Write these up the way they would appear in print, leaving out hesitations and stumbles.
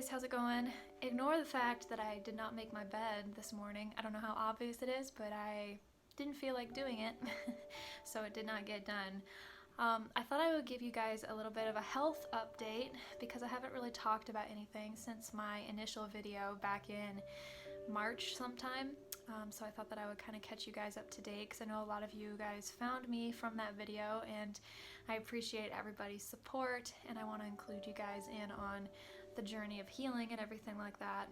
guys, how's it going? Ignore the fact that I did not make my bed this morning. I don't know how obvious it is, but I didn't feel like doing it, so it did not get done. I thought I would give you guys a little bit of a health update because I haven't really talked about anything since my initial video back in March sometime. So I thought that I would kind of catch you guys up to date because I know a lot of you guys found me from that video, and I appreciate everybody's support, and I want to include you guys in on the journey of healing and everything like that.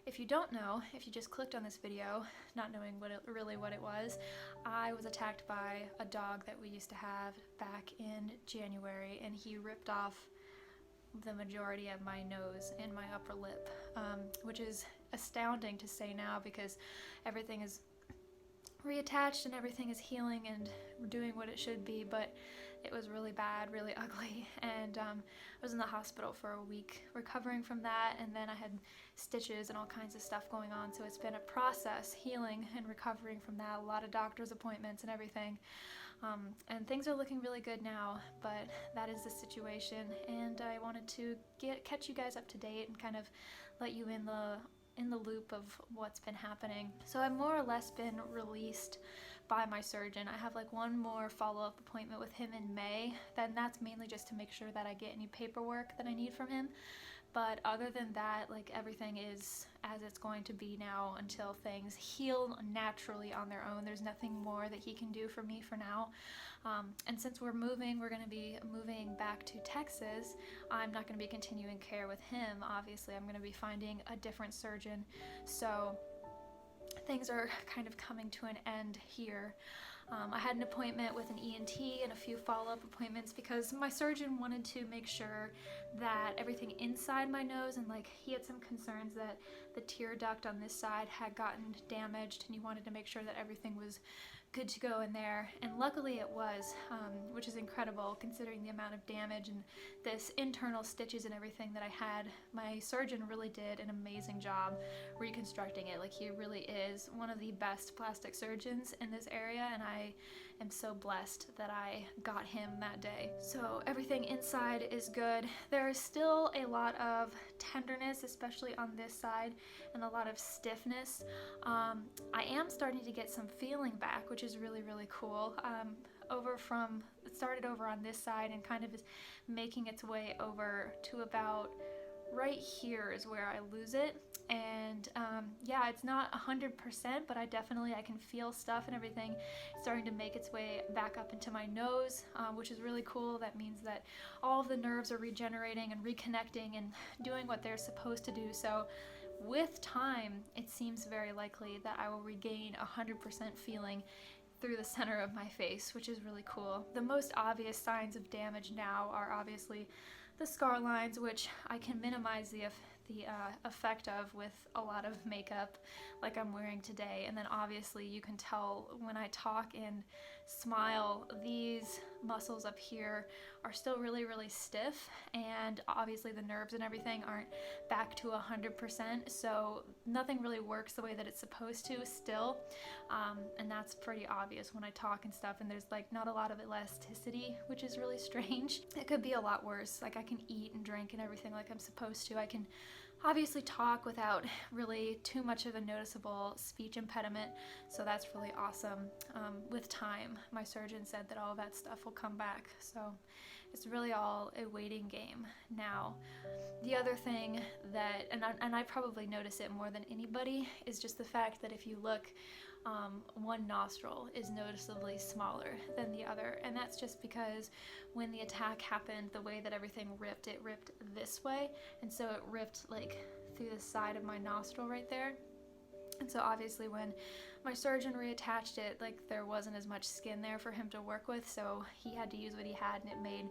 If you don't know, if you just clicked on this video not knowing what it was, I was attacked by a dog that we used to have back in January, and he ripped off the majority of my nose and my upper lip, which is astounding to say now because everything is reattached and everything is healing and doing what it should be, but it was really bad, really ugly, and I was in the hospital for a week recovering from that, and then I had stitches and all kinds of stuff going on, so it's been a process healing and recovering from that, a lot of doctor's appointments and everything, and things are looking really good now, but that is the situation, and I wanted to catch you guys up to date and kind of let you in the loop of what's been happening. So I've more or less been released by my surgeon. I have like one more follow-up appointment with him in May, then that's mainly just to make sure that I get any paperwork that I need from him. But other than that, like, everything is as it's going to be now until things heal naturally on their own. There's nothing more that he can do for me for now. And since we're going to be moving back to Texas, I'm not going to be continuing care with him. Obviously, I'm going to be finding a different surgeon. So things are kind of coming to an end here. I had an appointment with an ENT and a few follow-up appointments because my surgeon wanted to make sure that everything inside my nose, and like he had some concerns that the tear duct on this side had gotten damaged, and he wanted to make sure that everything was good to go in there, and luckily it was, which is incredible considering the amount of damage and this internal stitches and everything that I had. My surgeon really did an amazing job reconstructing it. Like, he really is one of the best plastic surgeons in this area, and I am so blessed that I got him that day. So everything inside is good. There is still a lot of tenderness, especially on this side, and a lot of stiffness. I am starting to get some feeling back, which is really, really cool. It started over on this side and kind of is making its way over to about right here is where I lose it. And yeah, it's not 100%, but I can feel stuff and everything starting to make its way back up into my nose, which is really cool. That means that all of the nerves are regenerating and reconnecting and doing what they're supposed to do. So with time, it seems very likely that I will regain 100% feeling through the center of my face, which is really cool. The most obvious signs of damage now are obviously the scar lines, which I can minimize the effect of with a lot of makeup like I'm wearing today. And then obviously you can tell when I talk and smile, these muscles up here are still really, really stiff, and obviously the nerves and everything aren't back to 100%, so nothing really works the way that it's supposed to still, and that's pretty obvious when I talk and stuff, and there's like not a lot of elasticity, which is really strange. It could be a lot worse. Like, I can eat and drink and everything like I'm supposed to. I can obviously talk without really too much of a noticeable speech impediment, so that's really awesome. With time, my surgeon said that all of that stuff will come back, so it's really all a waiting game now. The other thing that, and I probably notice it more than anybody, is just the fact that if you look, one nostril is noticeably smaller than the other, and that's just because when the attack happened, the way that everything ripped, it ripped this way, and so it ripped like through the side of my nostril right there. And so obviously when my surgeon reattached it, like, there wasn't as much skin there for him to work with, so he had to use what he had, and it made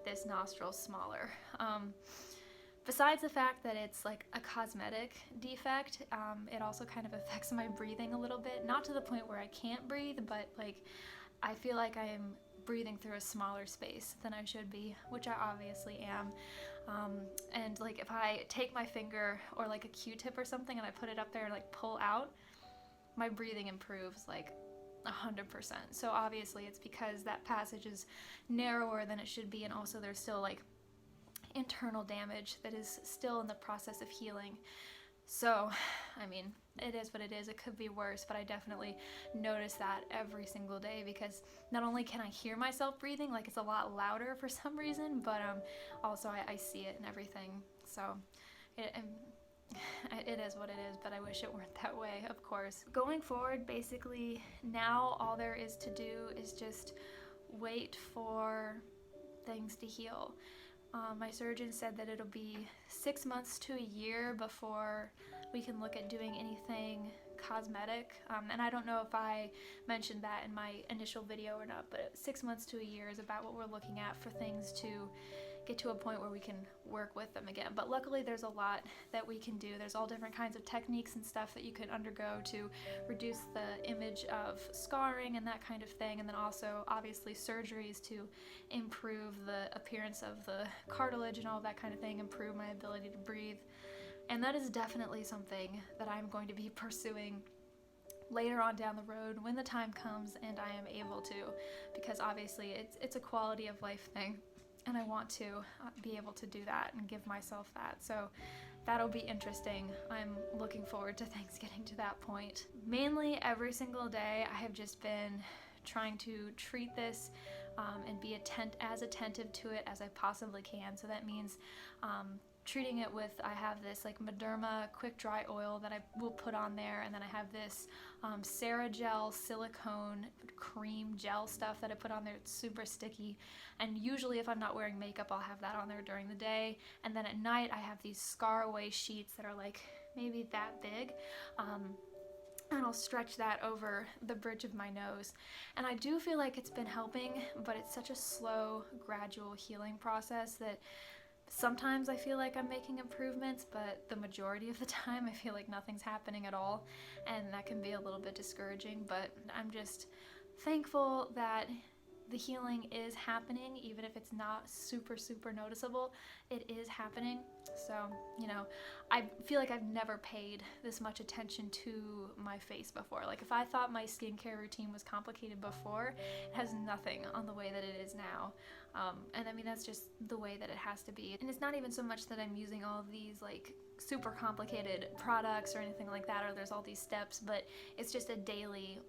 this nostril smaller. Besides the fact that it's like a cosmetic defect, it also kind of affects my breathing a little bit. Not to the point where I can't breathe, but like, I feel like I am breathing through a smaller space than I should be, which I obviously am. And like, if I take my finger or like a Q-tip or something and I put it up there and like pull out, my breathing improves like 100%. So obviously it's because that passage is narrower than it should be, and also there's still like internal damage that is still in the process of healing. So, I mean, it is what it is. It could be worse, but I definitely notice that every single day, because not only can I hear myself breathing, like it's a lot louder for some reason, but also I see it and everything. So it is what it is, but I wish it weren't that way, of course. Going forward, basically, now all there is to do is just wait for things to heal. My surgeon said that it'll be 6 months to a year before we can look at doing anything cosmetic. And I don't know if I mentioned that in my initial video or not, but 6 months to a year is about what we're looking at for things to get to a point where we can work with them again. But luckily there's a lot that we can do. There's all different kinds of techniques and stuff that you can undergo to reduce the image of scarring and that kind of thing, and then also obviously surgeries to improve the appearance of the cartilage and all that kind of thing, improve my ability to breathe. And that is definitely something that I'm going to be pursuing later on down the road when the time comes and I am able to, because obviously it's a quality of life thing. And I want to be able to do that and give myself that. So that'll be interesting. I'm looking forward to things getting to that point. Mainly every single day, I have just been trying to treat this and be as attentive to it as I possibly can. So that means treating it with, I have this like Mederma quick dry oil that I will put on there, and then I have this Ceragel silicone cream gel stuff that I put on there. It's super sticky, and usually if I'm not wearing makeup, I'll have that on there during the day, and then at night I have these Scar Away sheets that are like maybe that big, and I'll stretch that over the bridge of my nose. And I do feel like it's been helping, but it's such a slow, gradual healing process that sometimes I feel like I'm making improvements, but the majority of the time I feel like nothing's happening at all, and that can be a little bit discouraging. But I'm just thankful that the healing is happening, even if it's not super noticeable. It is happening. So, you know, I feel like I've never paid this much attention to my face before. Like, if I thought my skincare routine was complicated before, it has nothing on the way that it is now. And I mean, that's just the way that it has to be. And it's not even so much that I'm using all of these like super complicated products or anything like that, or there's all these steps, but it's just a daily,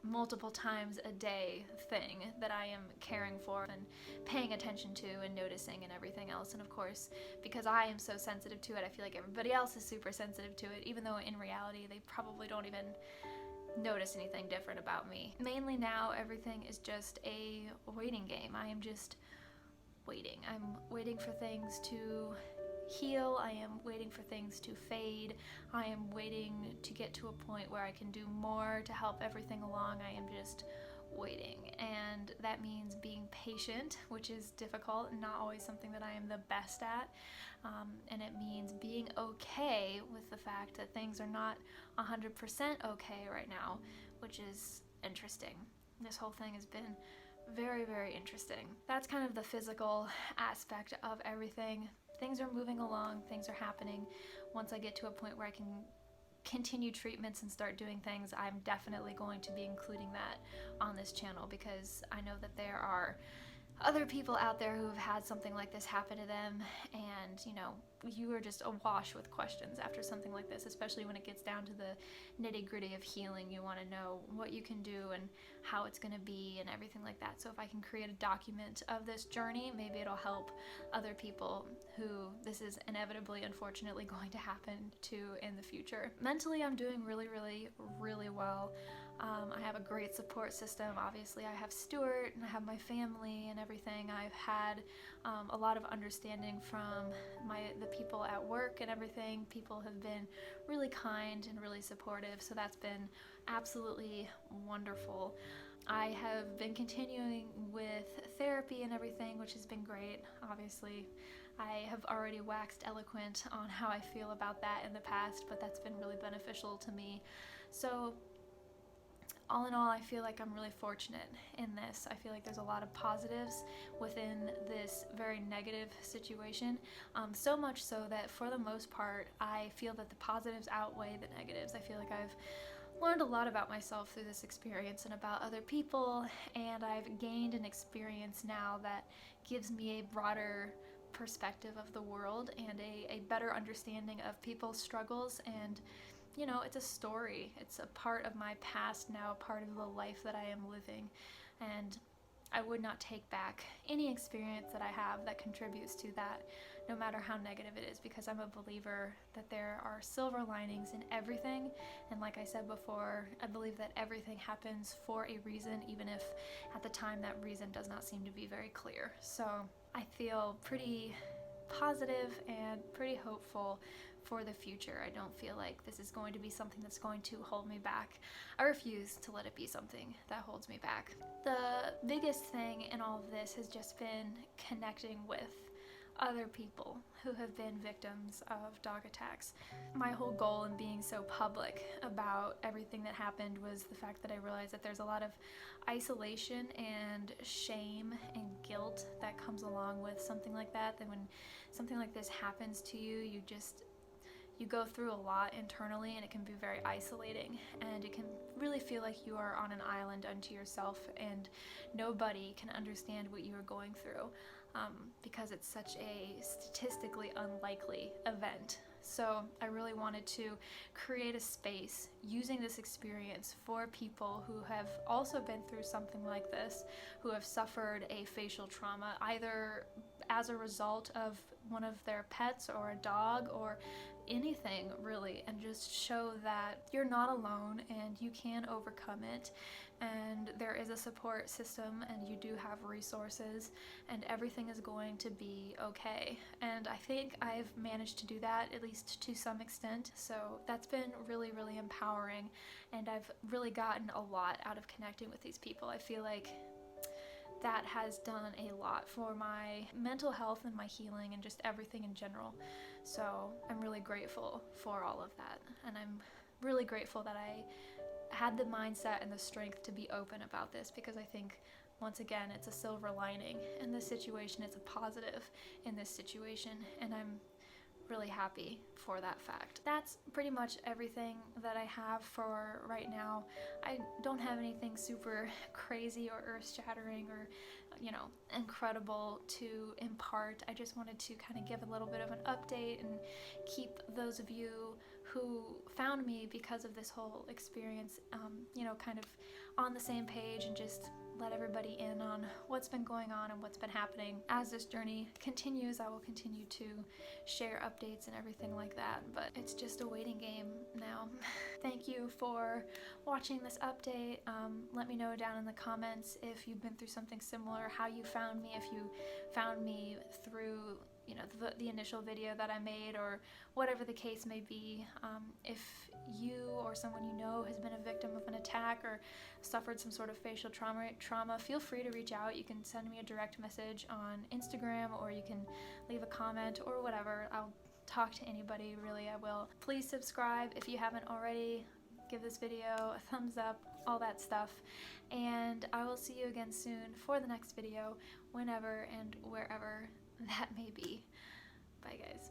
multiple times a day thing that I am caring for and paying attention to and noticing and everything else. And of course, because I am so sensitive to it, I feel like everybody else is super sensitive to it, even though in reality they probably don't even notice anything different about me. Mainly now everything is just a waiting game. I am just waiting. I'm waiting for things to heal. I am waiting for things to fade. I am waiting to get to a point where I can do more to help everything along. I am just waiting, and that means being patient, which is difficult and not always something that I am the best at, and it means being okay with the fact that things are not 100% okay right now, which is interesting. This whole thing has been very interesting. That's kind of the physical aspect of everything. Things are moving along, things are happening. Once I get to a point where I can continue treatments and start doing things, I'm definitely going to be including that on this channel, because I know that there are other people out there who have had something like this happen to them, and you know, you are just awash with questions after something like this, especially when it gets down to the nitty-gritty of healing. You want to know what you can do and how it's going to be and everything like that. So if I can create a document of this journey, maybe it'll help other people who this is inevitably, unfortunately, going to happen to in the future. Mentally, I'm doing really well. I have a great support system. Obviously, I have Stuart and I have my family and everything. I've had a lot of understanding from the people at work and everything. People have been really kind and really supportive, so that's been absolutely wonderful. I have been continuing with therapy and everything, which has been great. Obviously, I have already waxed eloquent on how I feel about that in the past, but that's been really beneficial to me. So all in all, I feel like I'm really fortunate in this. I feel like there's a lot of positives within this very negative situation, so much so that for the most part, I feel that the positives outweigh the negatives. I feel like I've learned a lot about myself through this experience and about other people, and I've gained an experience now that gives me a broader perspective of the world and a better understanding of people's struggles. And you know, it's a story. It's a part of my past now, a part of the life that I am living. And I would not take back any experience that I have that contributes to that, no matter how negative it is, because I'm a believer that there are silver linings in everything. And like I said before, I believe that everything happens for a reason, even if at the time that reason does not seem to be very clear. So I feel pretty positive and pretty hopeful for the future. I don't feel like this is going to be something that's going to hold me back. I refuse to let it be something that holds me back. The biggest thing in all of this has just been connecting with other people who have been victims of dog attacks. My whole goal in being so public about everything that happened was the fact that I realized that there's a lot of isolation and shame and guilt that comes along with something like that. That when something like this happens to you, you go through a lot internally, and it can be very isolating, and it can really feel like you are on an island unto yourself, and nobody can understand what you are going through, because it's such a statistically unlikely event. So I really wanted to create a space using this experience for people who have also been through something like this, who have suffered a facial trauma, either as a result of one of their pets or a dog or anything really, and just show that you're not alone and you can overcome it, and there is a support system, and you do have resources, and everything is going to be okay. And I think I've managed to do that, at least to some extent. So that's been really, really empowering, and I've really gotten a lot out of connecting with these people. I feel like that has done a lot for my mental health and my healing and just everything in general. So I'm really grateful for all of that, and I'm really grateful that I had the mindset and the strength to be open about this, because I think, once again, it's a silver lining in this situation. It's a positive in this situation, and I'm really happy for that fact. That's pretty much everything that I have for right now. I don't have anything super crazy or earth-shattering or, you know, incredible to impart. I just wanted to kind of give a little bit of an update and keep those of you who found me because of this whole experience, you know, kind of on the same page, and just let everybody in on what's been going on and what's been happening. As this journey continues, I will continue to share updates and everything like that, but it's just a waiting game now. Thank you for watching this update. Let me know down in the comments if you've been through something similar, how you found me, if you found me through, you know, the initial video that I made, or whatever the case may be. If you or someone you know has been a victim of an attack or suffered some sort of facial trauma, feel free to reach out. You can send me a direct message on Instagram, or you can leave a comment or whatever. I'll talk to anybody, really, I will. Please subscribe if you haven't already. Give this video a thumbs up, all that stuff. And I will see you again soon for the next video, whenever and wherever that may be. Bye, guys.